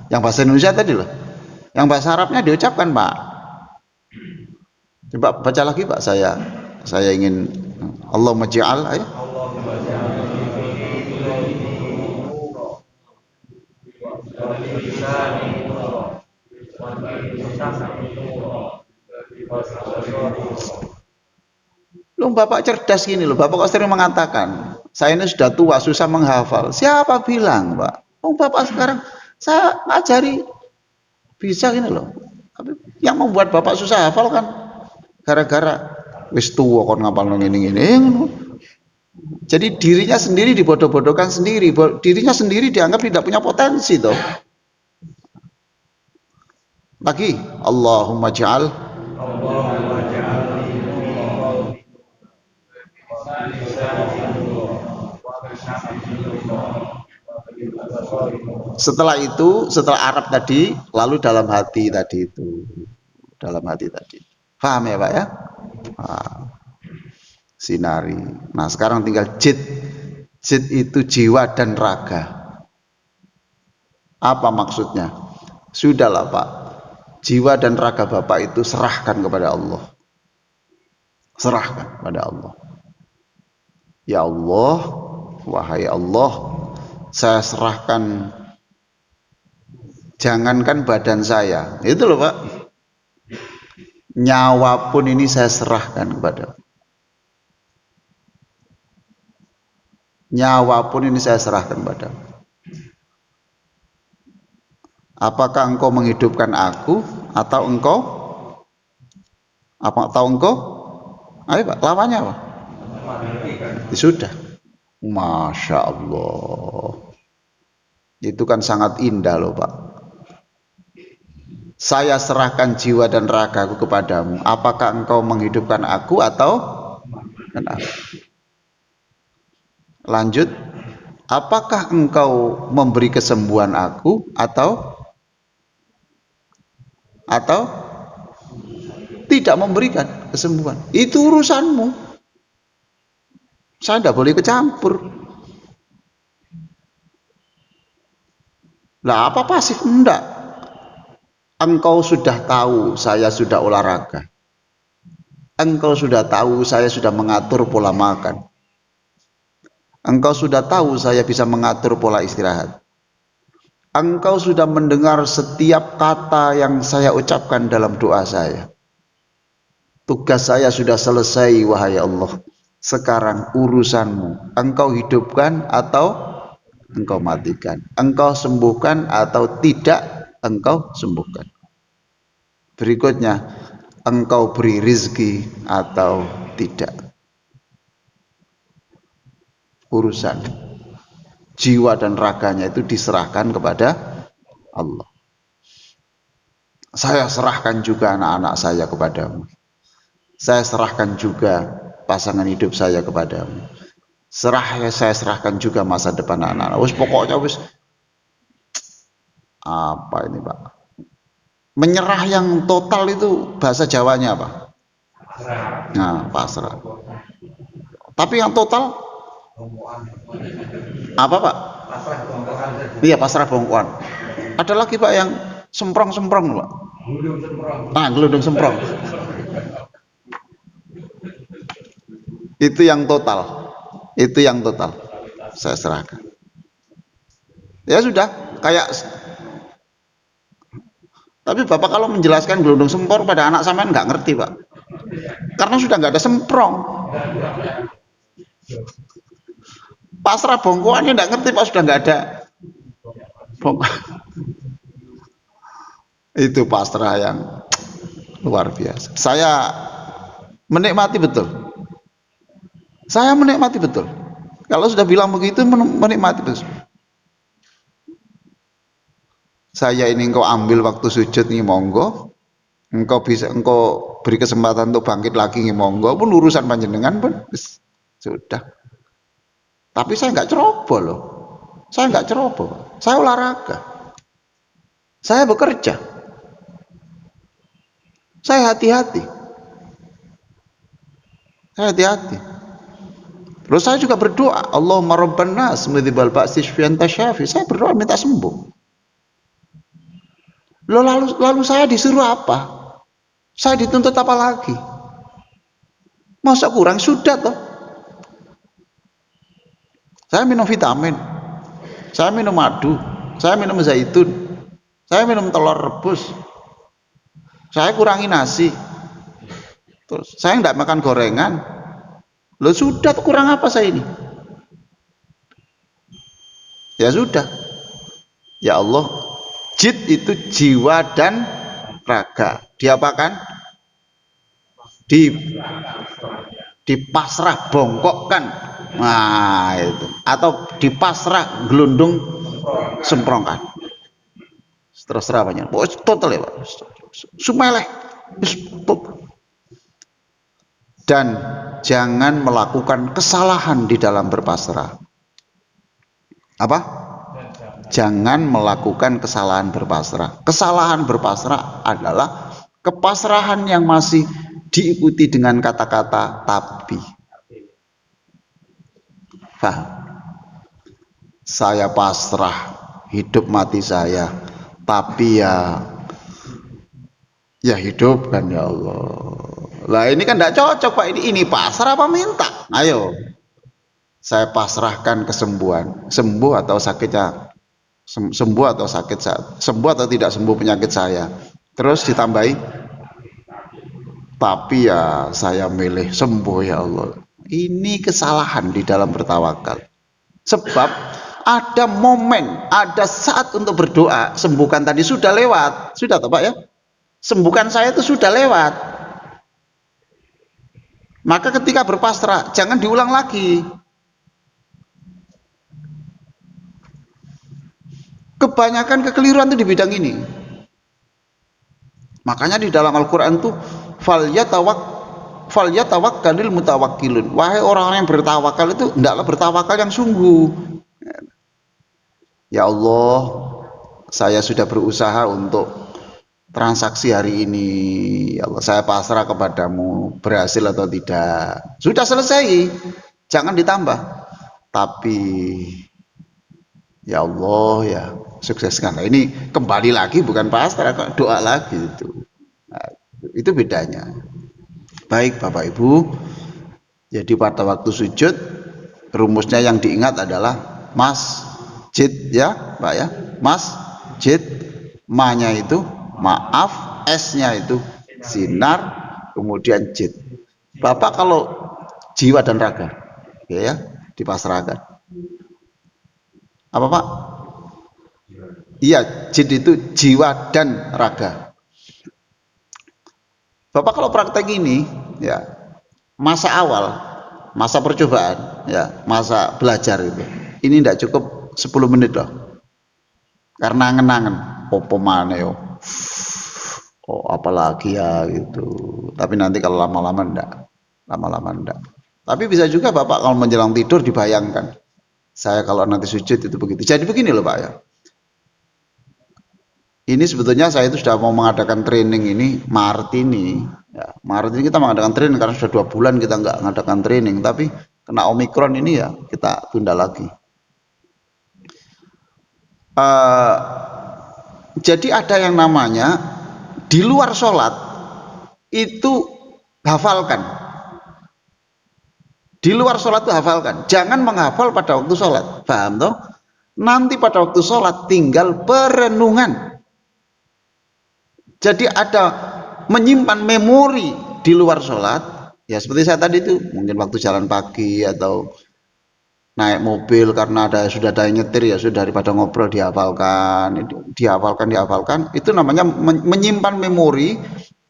Yang bahasa Indonesia tadi loh. Yang bahasa Arabnya diucapkan, Pak. Coba baca lagi, Pak. Saya ingin Allahumma ja'al, ayo. Loh, Bapak cerdas gini loh. Bapak kok sering mengatakan, saya ini sudah tua, susah menghafal. Siapa bilang, Pak? Oh, Bapak sekarang saya ngajari bisa gini loh. Tapi yang membuat Bapak susah hafal kan gara-gara wis tua kon ngapal ngene-ngene. Jadi dirinya sendiri dibodoh-bodohkan sendiri. Dirinya sendiri dianggap tidak punya potensi toh. Lagi, Allahumma ja'al. Setelah itu, setelah Arab tadi, lalu dalam hati tadi itu. Dalam hati tadi. Paham ya Pak ya? Nah, sinari. Nah sekarang tinggal jid. Jid itu jiwa dan raga. Apa maksudnya? Sudahlah Pak. Jiwa dan raga Bapak itu serahkan kepada Allah. Serahkan kepada Allah. Ya Allah, wahai Allah, saya serahkan, jangankan badan saya, itu loh Pak, nyawa pun ini saya serahkan kepada, nyawa pun ini saya serahkan kepada. Apakah engkau menghidupkan aku atau engkau apa? Atau engkau? Ayo Pak, lawannya apa? Ya, sudah. Masya Allah. Itu kan sangat indah loh Pak. Saya serahkan jiwa dan ragaku kepadamu. Apakah engkau menghidupkan aku atau aku? Lanjut. Apakah engkau memberi kesembuhan aku atau tidak memberikan kesembuhan? Itu urusanmu. Saya tidak boleh kecampur. Lah apa pasif? Enggak. Engkau sudah tahu saya sudah olahraga. Engkau sudah tahu saya sudah mengatur pola makan. Engkau sudah tahu saya bisa mengatur pola istirahat. Engkau sudah mendengar setiap kata yang saya ucapkan dalam doa saya. Tugas saya sudah selesai, wahai Allah. Sekarang urusanmu. Engkau hidupkan atau engkau matikan. Engkau sembuhkan atau tidak engkau sembuhkan. Berikutnya, engkau beri rizki atau tidak. Urusan jiwa dan raganya itu diserahkan kepada Allah. Saya serahkan juga anak-anak saya kepadamu. Saya serahkan juga pasangan hidup saya kepadamu. Saya serahkan juga masa depan anak-anak. Wis pokoknya wis apa ini Pak? Menyerah yang total itu bahasa Jawanya apa? Nah, pasrah. Tapi yang total apa Pak? Iya, pasrah bongkoan. Ada lagi Pak yang semprong-semprong Pak. Nah, gelundung semprong. Itu yang total. Itu yang total. Saya serahkan. Ya sudah, kayak. Tapi Bapak kalau menjelaskan gelundung semprong pada anak sampean nggak ngerti Pak. Karena sudah nggak ada semprong. Pasrah bongkoannya nggak ngerti Pak, sudah nggak ada. Itu pasrah yang luar biasa. Saya menikmati betul. Saya menikmati betul. Kalau sudah bilang begitu, menikmati betul. Saya ini engkau ambil waktu sujud nih monggo, engkau beri kesempatan untuk bangkit lagi nih monggo, pun urusan panjenengan pun sudah. Tapi saya nggak ceroboh loh, saya nggak ceroboh, saya olahraga, saya bekerja, saya hati-hati, Terus saya juga berdoa, Allahumma rabban nas mudhibal ba'si syfian tasyafi. Saya berdoa minta sembuh. Lalu saya disuruh apa? Saya dituntut apa lagi? Masa kurang sudah toh? Saya minum vitamin, saya minum madu, saya minum zaitun, saya minum telur rebus, saya kurangi nasi, terus saya tidak makan gorengan. Loh sudah, kurang apa saya ini? Ya sudah. Ya Allah, jid itu jiwa dan raga. Diapakan? Dipasrah bongkokkan. Nah itu. Atau dipasrah gelundung semprongkan. Terserah banyak. Oh, total ya Pak. Sumeleh. Dan jangan melakukan kesalahan di dalam berpasrah. Apa? Jangan melakukan kesalahan berpasrah. Kesalahan berpasrah adalah kepasrahan yang masih diikuti dengan kata-kata tapi. Faham? Saya pasrah hidup mati saya, tapi ya hidup kan ya Allah. Lah ini kan tidak cocok Pak, ini pasrah apa minta? Ayo, saya pasrahkan kesembuhan, sembuh atau sakitnya, sembuh atau sakit, sembuh atau tidak sembuh penyakit saya. Terus ditambahi, tapi ya saya milih sembuh ya Allah. Ini kesalahan di dalam bertawakal. Sebab ada momen, ada saat untuk berdoa, sembuhkan tadi sudah lewat, sudah toh Pak ya? Sembuhkan saya itu sudah lewat. Maka ketika berpasrah jangan diulang lagi. Kebanyakan kekeliruan itu di bidang ini. Makanya di dalam Al-Quran itu falyatawakkalil mutawakkilun. Wahai orang-orang yang bertawakal itu hendaklah bertawakal yang sungguh. Ya Allah, saya sudah berusaha untuk transaksi hari ini. Ya Allah, saya pasrah kepadamu, berhasil atau tidak. Sudah selesai, jangan ditambah. Tapi ya Allah ya, sukseskan. Nah, ini kembali lagi bukan pasrah, doa lagi itu. Nah, itu bedanya. Baik Bapak Ibu, jadi pada waktu sujud rumusnya yang diingat adalah masjid ya Pak ya, masjid, ma-nya itu maaf, s-nya itu sinar, kemudian jid. Bapak kalau jiwa dan raga ya dipasrahkan. Apa Pak? Iya, jid itu jiwa dan raga. Bapak kalau praktek ini ya, masa awal, masa percobaan ya, masa belajar itu, ini tidak cukup 10 menit loh, karena angen-angen opo mana yo, oh apalagi ya gitu. Tapi nanti kalau lama-lama enggak, tapi bisa juga Bapak kalau menjelang tidur dibayangkan, saya kalau nanti sujud itu begitu. Jadi begini loh Pak ya, ini sebetulnya saya itu sudah mau mengadakan training ini Maret ini ya, Maret ini kita mengadakan training karena sudah 2 bulan kita nggak mengadakan training, tapi kena Omikron ini ya kita tunda lagi. Jadi ada yang namanya di luar sholat itu hafalkan. Di luar sholat itu hafalkan. Jangan menghafal pada waktu sholat. Paham toh? Nanti pada waktu sholat tinggal perenungan. Jadi ada menyimpan memori di luar sholat. Ya seperti saya tadi itu, mungkin waktu jalan pagi atau naik mobil karena sudah ada yang nyetir, ya sudah, daripada ngobrol dihafalkan, itu namanya menyimpan memori.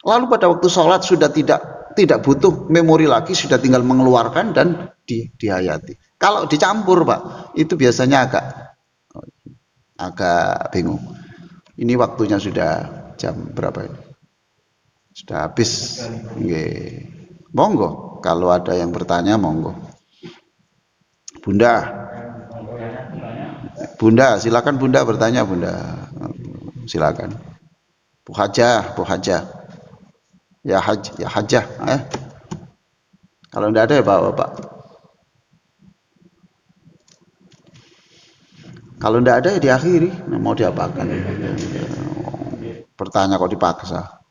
Lalu pada waktu sholat sudah tidak butuh memori lagi, sudah tinggal mengeluarkan dan dihayati. Kalau dicampur Pak, itu biasanya agak bingung. Ini waktunya sudah jam berapa ini? Sudah habis. Nggih. Monggo kalau ada yang bertanya, monggo. Bunda, silakan Bunda bertanya, Bunda. Silakan. Bu Hajah. Ya Hajah. Kalau tidak ada ya Bapak. Kalau tidak ada ya diakhiri. Mau diapakan? Bertanya kok dipaksa.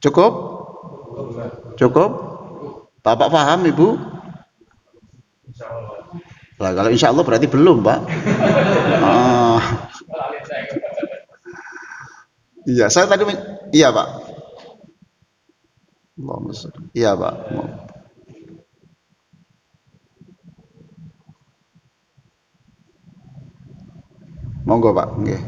Cukup? Bapak paham, Ibu? Lah kalau insya Allah berarti belum, Pak. Iya, saya tadi iya, Pak. Iya, Pak. Monggo, Pak. Nggih.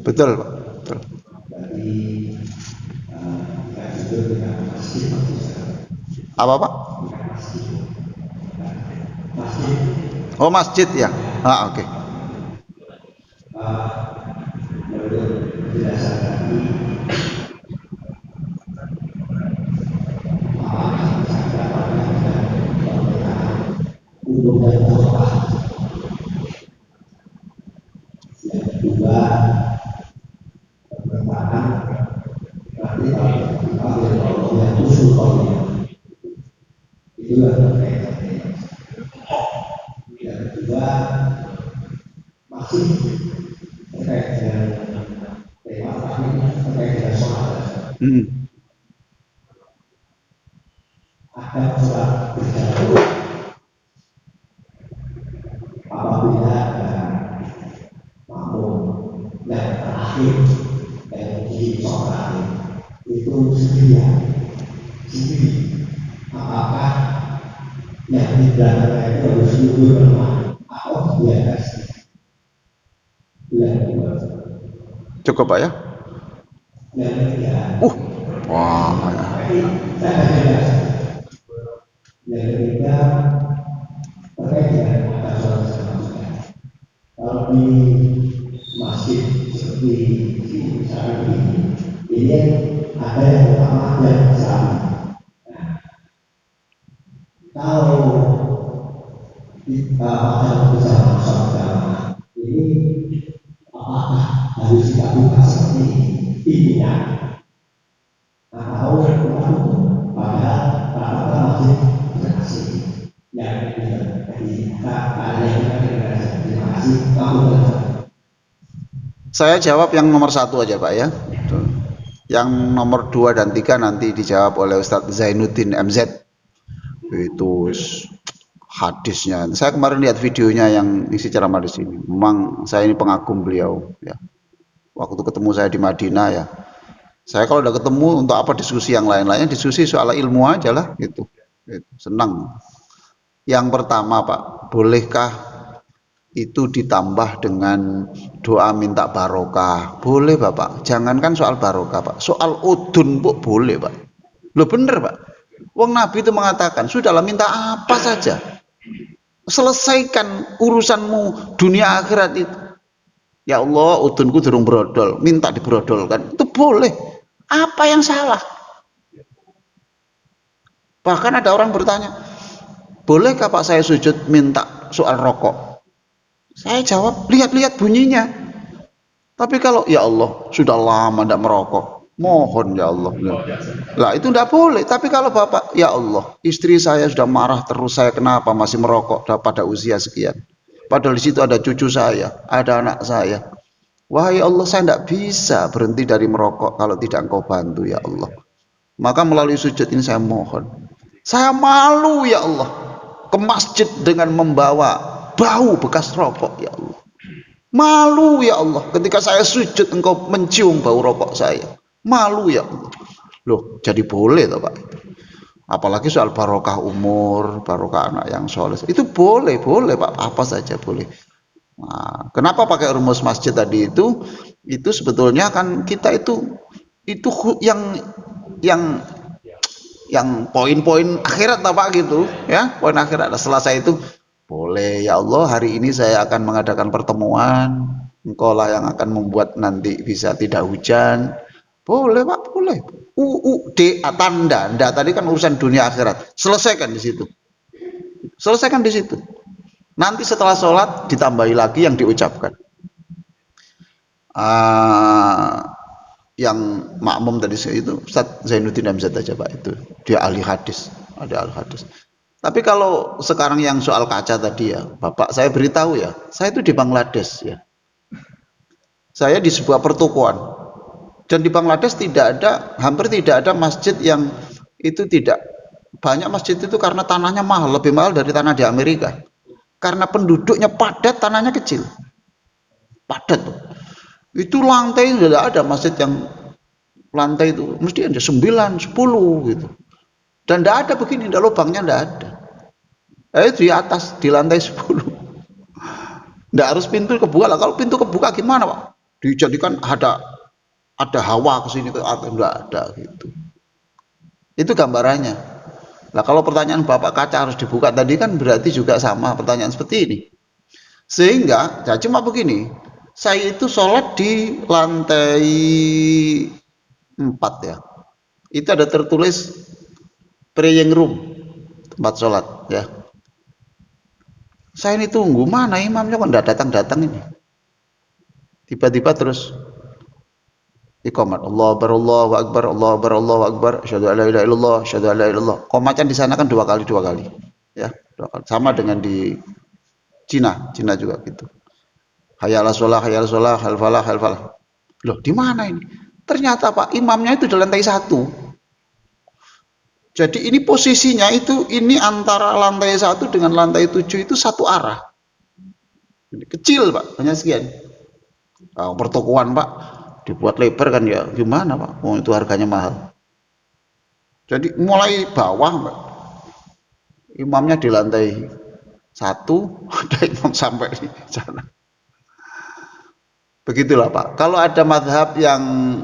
Betul, Pak. Betul. Apa, Pak? Oh, masjid ya. Oke. Cukup, Pak ya? Wah. Kalau di masjid seperti ini ada yang pertama dan sama. Kalau kita bersama-sama ini apakah harus kita buka seperti ini atau pada rata-rata masjid berhasil yang saya jawab yang nomor 1 aja, Pak ya. Yang nomor 2 dan 3 nanti dijawab oleh Ustadz Zainuddin MZ. Itu hadisnya. Saya kemarin lihat videonya yang isi ceramah di sini. Memang saya ini pengagum beliau ya. Waktu ketemu saya di Madinah ya. Saya kalau udah ketemu untuk apa diskusi yang lain-lainnya, diskusi soal ilmu aja lah gitu. Senang. Yang pertama, Pak, bolehkah itu ditambah dengan doa minta barokah? Boleh, Bapak. Jangankan soal barokah, Pak. Soal udun, Pak, boleh, Pak. Loh bener, Pak. Wong Nabi itu mengatakan, sudahlah minta apa saja. Selesaikan urusanmu dunia akhirat itu. Ya Allah, udunku durung brodol, minta dibrodolkan. Itu boleh. Apa yang salah? Bahkan ada orang bertanya, bolehkah Pak saya sujud minta soal rokok? Saya jawab, lihat-lihat bunyinya. Tapi kalau ya Allah sudah lama tidak merokok, Mohon ya Allah. Lah itu tidak boleh. Tapi kalau bapak, ya Allah, istri saya sudah marah terus, saya kenapa masih merokok pada usia sekian. Padahal di situ ada cucu saya, ada anak saya. Wahai Allah, saya tidak bisa berhenti dari merokok kalau tidak engkau bantu ya Allah. Maka melalui sujud ini saya mohon. Saya malu ya Allah ke masjid dengan membawa bau bekas rokok ya Allah. Malu ya Allah ketika saya sujud engkau mencium bau rokok saya. Malu ya Allah. Loh, jadi boleh toh Pak? Apalagi soal barokah umur, barokah anak yang soleh. Itu boleh, boleh Pak, apa saja boleh. Nah, kenapa pakai rumus masjid tadi itu? Itu sebetulnya kan kita itu yang yang poin-poin akhirat Pak gitu ya, poin akhirat. Selesai itu boleh ya Allah, hari ini saya akan mengadakan pertemuan, engkau lah yang akan membuat nanti bisa tidak hujan. Boleh Pak, boleh. Tanda, enggak, tadi kan urusan dunia akhirat. Selesaikan di situ. Selesaikan di situ. Nanti setelah sholat ditambahi lagi yang diucapkan. Yang makmum tadi itu Ustaz Zainuddin Hamzat aja Pak, itu dia ahli hadis, ada ahli hadis. Tapi kalau sekarang yang soal kaca tadi ya Bapak, saya beritahu ya, saya itu di Bangladesh ya, saya di sebuah pertokoan, dan di Bangladesh hampir tidak ada masjid yang itu tidak banyak. Masjid itu karena tanahnya mahal, lebih mahal dari tanah di Amerika, karena penduduknya padat, tanahnya kecil, padat. Itu lantai tidak ada masjid yang lantai itu mesti ada 9, 10 gitu. Dan tidak ada begini, tidak, lubangnya tidak ada. Di atas, di lantai 10. Tidak harus pintu kebuka lah. Kalau pintu kebuka gimana Pak? Dijadikan ada hawa ke sini, tidak ada gitu. Itu gambarannya. Nah kalau pertanyaan Bapak kaca harus dibuka tadi kan berarti juga sama pertanyaan seperti ini. Sehingga ya cuma begini, saya itu sholat di lantai 4 ya. Itu ada tertulis praying room, tempat sholat ya. Saya ini tunggu, mana imamnya kok tidak datang-datang ini. Tiba-tiba terus iqamat, Allahu Akbar, Allahu Akbar, Allahu Akbar, Allahu Akbar, asyhadu an la ilaha illallah, asyhadu an la ilaha illallah. Komatnya di sana kan dua kali. Ya, 2 kali. Sama dengan di Cina juga gitu. Hayya 'alas shalah, hayya 'alas shalah, hal falah, hal falah. Loh, di mana ini? Ternyata Pak, imamnya itu di lantai 1. Jadi ini posisinya itu, ini antara lantai 1 dengan lantai 7 itu satu arah. Ini kecil Pak, hanya sekian. Nah, pertokoan Pak, dibuat lebar kan ya, gimana Pak? Oh, itu harganya mahal. Jadi mulai bawah Pak, imamnya di lantai 1, ada imam sampai di sana. Begitulah Pak. Kalau ada madhab yang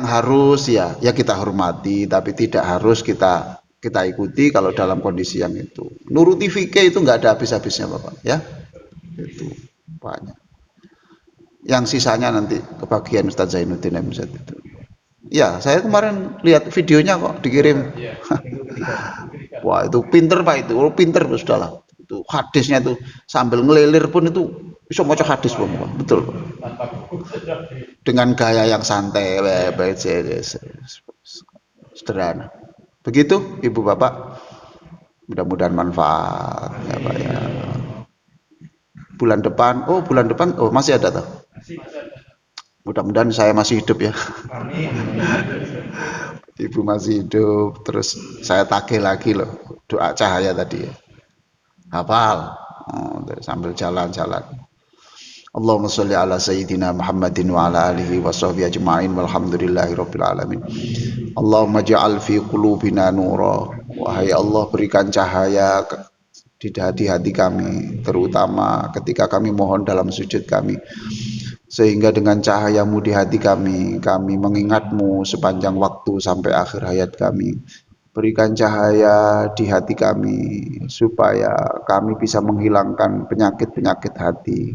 harus ya kita hormati, tapi tidak harus kita ikuti kalau dalam kondisi yang itu. Nuruti fikih itu nggak ada habis-habisnya Bapak ya. Itu banyak. Yang sisanya nanti kebagian Ustaz Zainuddin MZ itu. Ya, saya kemarin lihat videonya kok dikirim. Wah, itu pinter Pak itu. Oh, pinter sudahlah. Itu hadisnya itu sambil ngelilir pun itu bisa maca hadis Bapak. Betul Pak. Dengan gaya yang santai, sederhana. Begitu Ibu Bapak, mudah-mudahan manfaat ya Pak ya. Bulan depan masih ada tuh. Mudah-mudahan saya masih hidup ya. Ibu masih hidup, terus saya tagih lagi loh doa cahaya tadi ya. Hafal sambil jalan-jalan. Allahumma sholli ala sayyidina Muhammadin wa ala alihi wa sahbihi ajma'in walhamdulillahi rabbil alamin. Allahumma ja'al fi qulubina nura. Wahai Allah, berikan cahaya di hati kami, terutama ketika kami mohon dalam sujud kami, sehingga dengan cahayamu di hati kami mengingatmu sepanjang waktu sampai akhir hayat kami. Berikan cahaya di hati kami supaya kami bisa menghilangkan penyakit-penyakit hati.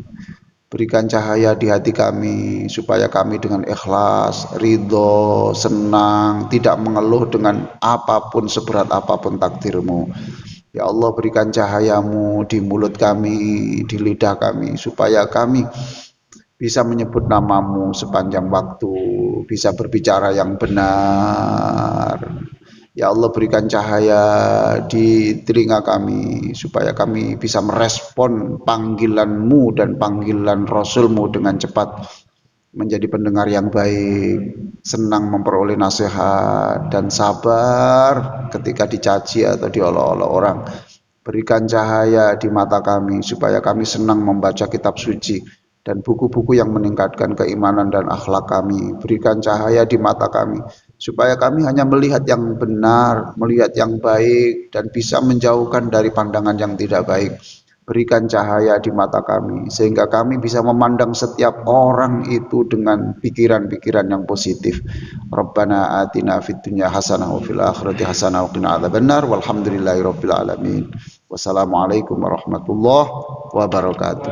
Berikan cahaya di hati kami supaya kami dengan ikhlas, ridho, senang, tidak mengeluh dengan apapun, seberat apapun takdirmu. Ya Allah, berikan cahayamu di mulut kami, di lidah kami, supaya kami bisa menyebut namamu sepanjang waktu, bisa berbicara yang benar. Ya Allah, berikan cahaya di telinga kami supaya kami bisa merespon panggilan-Mu dan panggilan Rasul-Mu dengan cepat, menjadi pendengar yang baik, senang memperoleh nasihat, dan sabar ketika dicaci atau diolok-olok orang. Berikan cahaya di mata kami supaya kami senang membaca kitab suci dan buku-buku yang meningkatkan keimanan dan akhlak kami. Berikan cahaya di mata kami supaya kami hanya melihat yang benar, melihat yang baik, dan bisa menjauhkan dari pandangan yang tidak baik. Berikan cahaya di mata kami sehingga kami bisa memandang setiap orang itu dengan pikiran-pikiran yang positif. Rabbana atina fid dunya hasanah wa fil akhirati hasanah wa qina adzabannar walhamdulillahirabbil alamin. Wassalamualaikum warahmatullahi wabarakatuh.